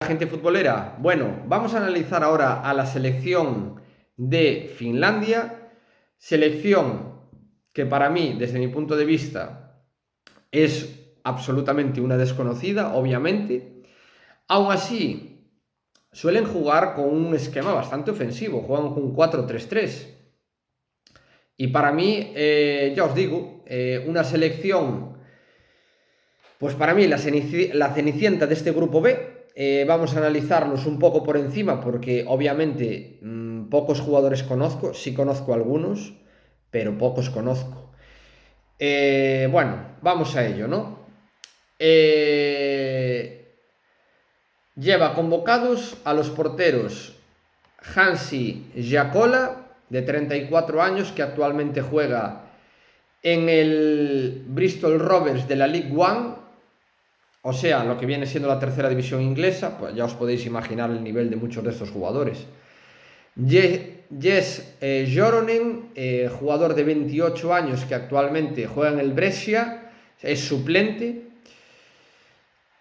Gente futbolera. Bueno, vamos a analizar ahora a la selección de Finlandia, selección que para mí, desde mi punto de vista, es absolutamente una desconocida, obviamente. Aún así, suelen jugar con un esquema bastante ofensivo, juegan con un 4-3-3. Y para mí, ya os digo, una selección, pues para mí la cenicienta de este grupo B. Vamos a analizarlos un poco por encima porque obviamente pocos jugadores conozco, sí conozco algunos, pero pocos conozco. Bueno, vamos a ello, ¿no? Lleva convocados a los porteros Hansi Jacola, de 34 años, que actualmente juega en el Bristol Rovers de la League One, o sea, lo que viene siendo la tercera división inglesa. Pues ya os podéis imaginar el nivel de muchos de estos jugadores. Jess Joronen, jugador de 28 años que actualmente juega en el Brescia, es suplente.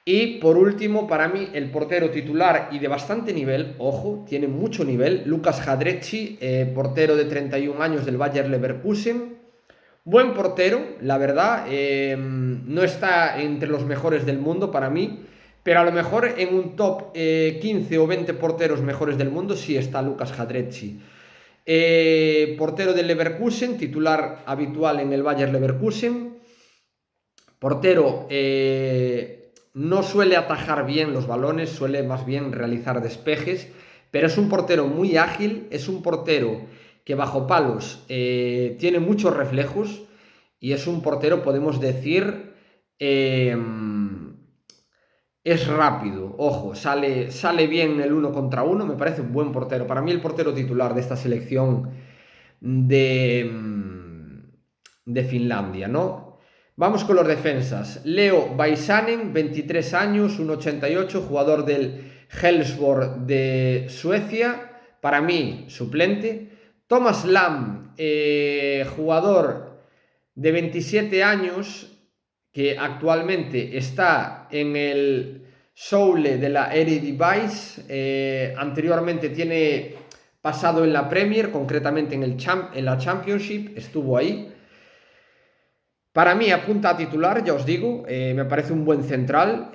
Y por último, para mí, el portero titular y de bastante nivel, ojo, tiene mucho nivel, Lukas Hradecki, portero de 31 años del Bayer Leverkusen. Buen portero, la verdad, no está entre los mejores del mundo para mí, pero a lo mejor en un top 15 o 20 porteros mejores del mundo sí está Lukas Hradecki. Portero del Leverkusen, titular habitual en el Bayer Leverkusen. Portero no suele atajar bien los balones, suele más bien realizar despejes, pero es un portero muy ágil, es un portero que bajo palos tiene muchos reflejos y es un portero, podemos decir, es rápido, ojo, sale bien el uno contra uno, me parece un buen portero. Para mí el portero titular de esta selección de, de Finlandia, ¿no? Vamos con los defensas. Leo Väisänen, 23 años, 1,88, jugador del Helsingborg de Suecia. Para mí, suplente. Thomas Lam, jugador de 27 años, que actualmente está en el Soule de la Eredivisie. Anteriormente tiene pasado en la Premier, concretamente en la Championship, estuvo ahí. Para mí apunta a titular, ya os digo, me parece un buen central.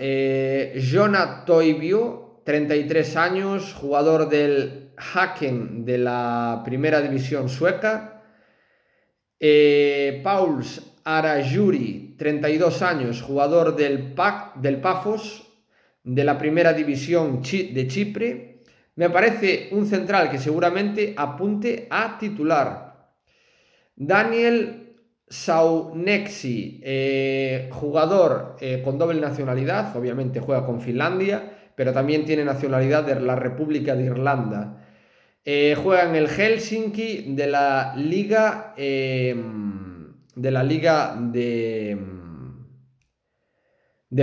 Jona Toivio, 33 años, jugador del Häcken de la primera división sueca. Pauls Arajuri, 32 años, jugador del Pafos de la primera división de Chipre. Me parece un central que seguramente apunte a titular. Daniel Saunexi, jugador con doble nacionalidad, obviamente juega con Finlandia, pero también tiene nacionalidad de la República de Irlanda. Juega en el Helsinki de la Liga de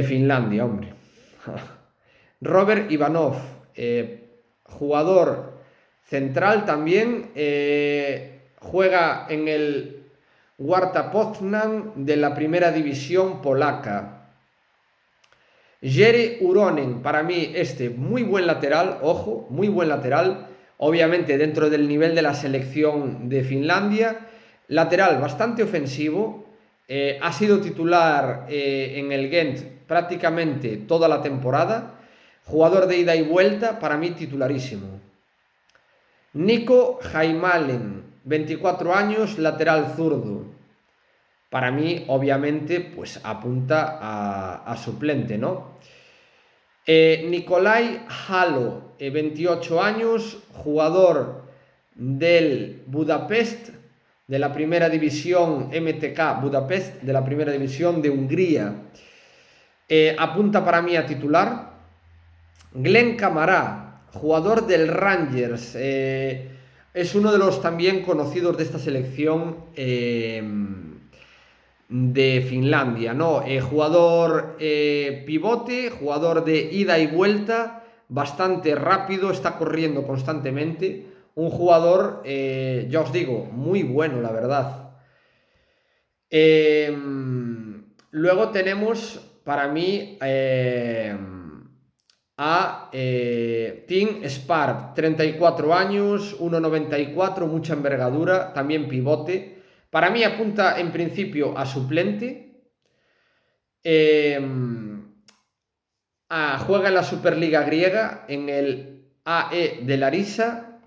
Finlandia, hombre. Robert Ivanov, jugador central también, juega en el Warta Poznan de la primera división polaca. Jere Uronen, para mí muy buen lateral, ojo, muy buen lateral, obviamente dentro del nivel de la selección de Finlandia, lateral bastante ofensivo, ha sido titular en el Gent prácticamente toda la temporada, jugador de ida y vuelta, para mí titularísimo. Nico Haimalen, 24 años, lateral zurdo. Para mí, obviamente, pues apunta a suplente, ¿no? Nikolai Halo, 28 años, jugador del Budapest, de la primera división MTK Budapest, de la primera división de Hungría. Apunta para mí a titular. Glenn Camará, jugador del Rangers, es uno de los también conocidos de esta selección de Finlandia, ¿no? Jugador pivote, jugador de ida y vuelta, bastante rápido, está corriendo constantemente. Un jugador, ya os digo, muy bueno, la verdad. Luego tenemos, para mí, a Tim Sparp, 34 años, 1,94, mucha envergadura, también pivote. Para mí apunta en principio a suplente. Juega en la Superliga griega, en el AE de Larissa.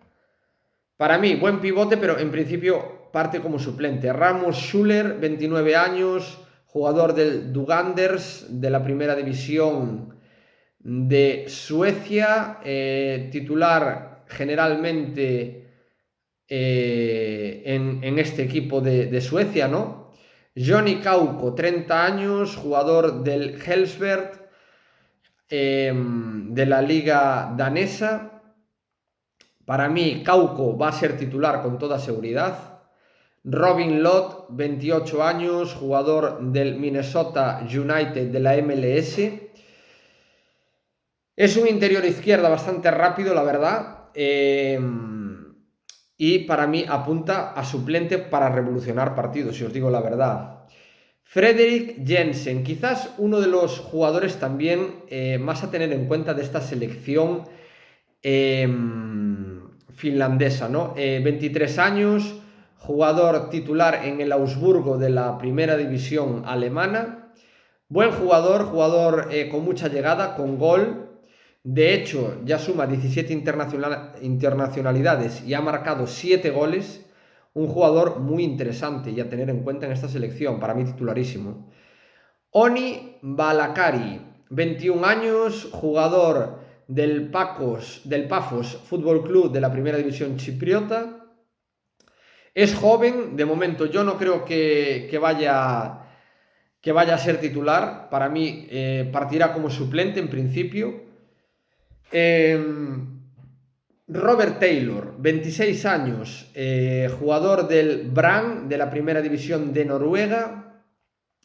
Para mí, buen pivote, pero en principio parte como suplente. Rasmus Schuller, 29 años, jugador del Duganders de la primera división de Suecia, titular generalmente en este equipo de Suecia, ¿no? Johnny Kauko, 30 años, jugador del Helsberg, de la liga danesa. Para mí, Kauko va a ser titular con toda seguridad. Robin Lott, 28 años, jugador del Minnesota United de la MLS. Es un interior izquierda bastante rápido, la verdad. Y para mí apunta a suplente para revolucionar partidos, si os digo la verdad. Frederik Jensen, quizás uno de los jugadores también más a tener en cuenta de esta selección finlandesa, ¿no? 23 años, jugador titular en el Augsburgo de la primera división alemana. Buen jugador, con mucha llegada, con gol. De hecho, ya suma 17 internacionalidades y ha marcado 7 goles. Un jugador muy interesante y a tener en cuenta en esta selección, para mí titularísimo. Oni Balakari, 21 años, jugador del Pafos Fútbol Club de la primera división chipriota. Es joven, de momento yo no creo que vaya a ser titular. Para mí partirá como suplente en principio. Robert Taylor, 26 años, jugador del Brann de la primera división de Noruega,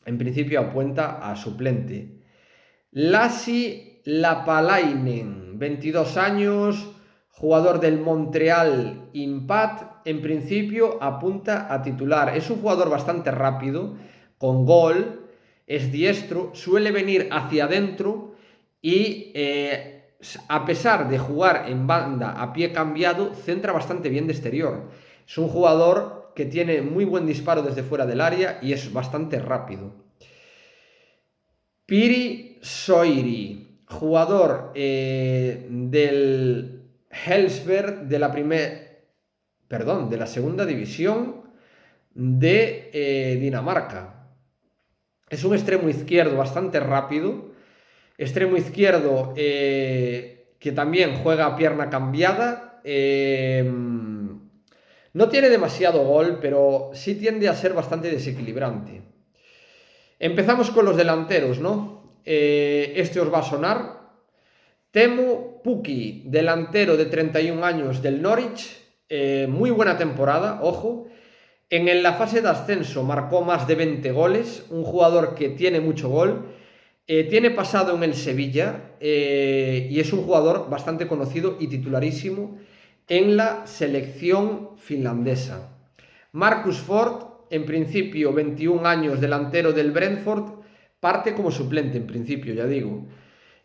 en principio apunta a suplente. Lassi Lapalainen, 22 años, jugador del Montreal Impact, en principio apunta a titular. Es un jugador bastante rápido, con gol, es diestro, suele venir hacia adentro y a pesar de jugar en banda a pie cambiado, centra bastante bien de exterior. Es un jugador que tiene muy buen disparo desde fuera del área y es bastante rápido. Piri Soiri, jugador del Helsberg de la segunda división de Dinamarca. Es un extremo izquierdo bastante rápido. Extremo izquierdo que también juega a pierna cambiada. No tiene demasiado gol, pero sí tiende a ser bastante desequilibrante. Empezamos con los delanteros, ¿no? Este os va a sonar. Teemu Pukki, delantero de 31 años del Norwich. Muy buena temporada, ojo. En la fase de ascenso marcó más de 20 goles. Un jugador que tiene mucho gol. Tiene pasado en el Sevilla y es un jugador bastante conocido y titularísimo en la selección finlandesa. Marcus Ford, en principio 21 años, delantero del Brentford, parte como suplente en principio, ya digo.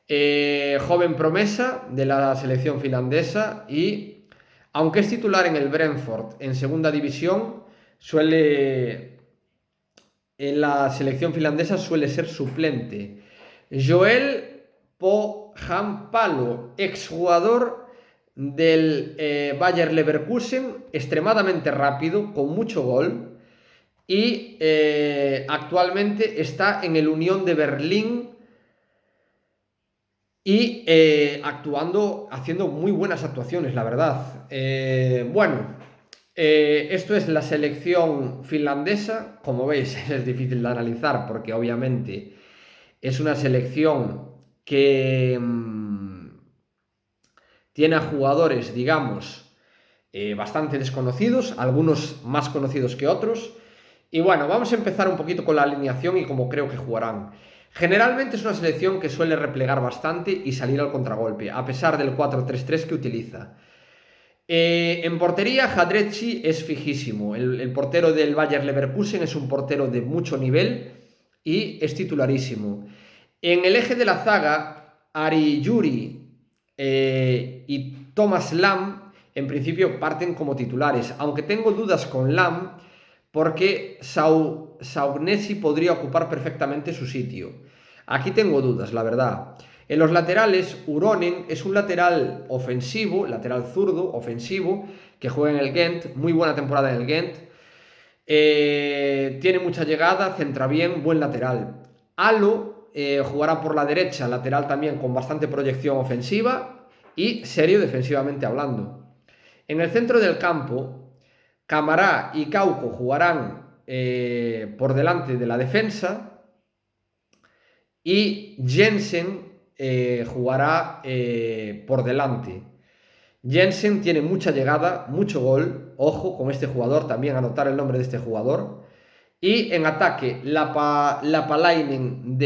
Joven promesa de la selección finlandesa y, aunque es titular en el Brentford en segunda división, en la selección finlandesa suele ser suplente. Joel Pohjanpalo, exjugador del Bayer Leverkusen, extremadamente rápido, con mucho gol, y actualmente está en el Unión de Berlín y haciendo muy buenas actuaciones, la verdad. Esto es la selección finlandesa. Como veis, es difícil de analizar porque obviamente es una selección que tiene a jugadores, digamos, bastante desconocidos, algunos más conocidos que otros. Y bueno, vamos a empezar un poquito con la alineación y cómo creo que jugarán. Generalmente es una selección que suele replegar bastante y salir al contragolpe, a pesar del 4-3-3 que utiliza. En portería, Hadrecci es fijísimo. El portero del Bayer Leverkusen es un portero de mucho nivel y es titularísimo. En el eje de la zaga, Ari Yuri y Thomas Lam, en principio parten como titulares, aunque tengo dudas con Lam porque Saugnesi podría ocupar perfectamente su sitio. Aquí tengo dudas, la verdad. En los laterales, Uronen es un lateral ofensivo, lateral zurdo, ofensivo, que juega en el Gent, muy buena temporada en el Gent. Tiene mucha llegada, centra bien, buen lateral. Alo jugará por la derecha, lateral también con bastante proyección ofensiva y serio defensivamente hablando. En el centro del campo, Camará y Cauco jugarán por delante de la defensa y Jensen jugará por delante. Jensen tiene mucha llegada, mucho gol. Ojo con este jugador, también anotar el nombre de este jugador. Y en ataque, Lapalainen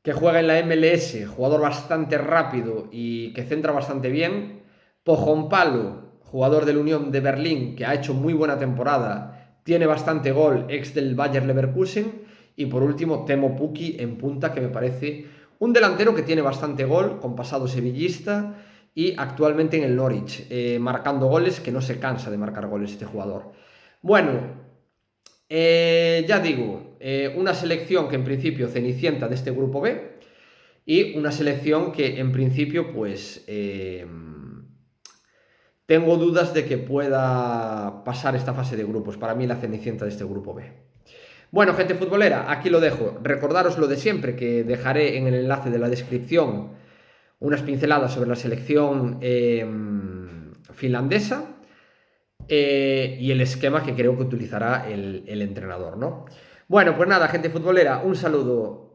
que juega en la MLS, jugador bastante rápido y que centra bastante bien. Pojonpalo, jugador del Unión de Berlín, que ha hecho muy buena temporada, tiene bastante gol, ex del Bayer Leverkusen. Y por último, Temo Pukki en punta, que me parece un delantero que tiene bastante gol, con pasado sevillista y actualmente en el Norwich, marcando goles, que no se cansa de marcar goles este jugador. Bueno, ya digo, una selección que en principio cenicienta de este grupo B y una selección que en principio pues tengo dudas de que pueda pasar esta fase de grupos. Para mí la cenicienta de este grupo B. Bueno, gente futbolera, aquí lo dejo. Recordaros lo de siempre, que dejaré en el enlace de la descripción unas pinceladas sobre la selección finlandesa y el esquema que creo que utilizará el entrenador, ¿no? Bueno, pues nada, gente futbolera, un saludo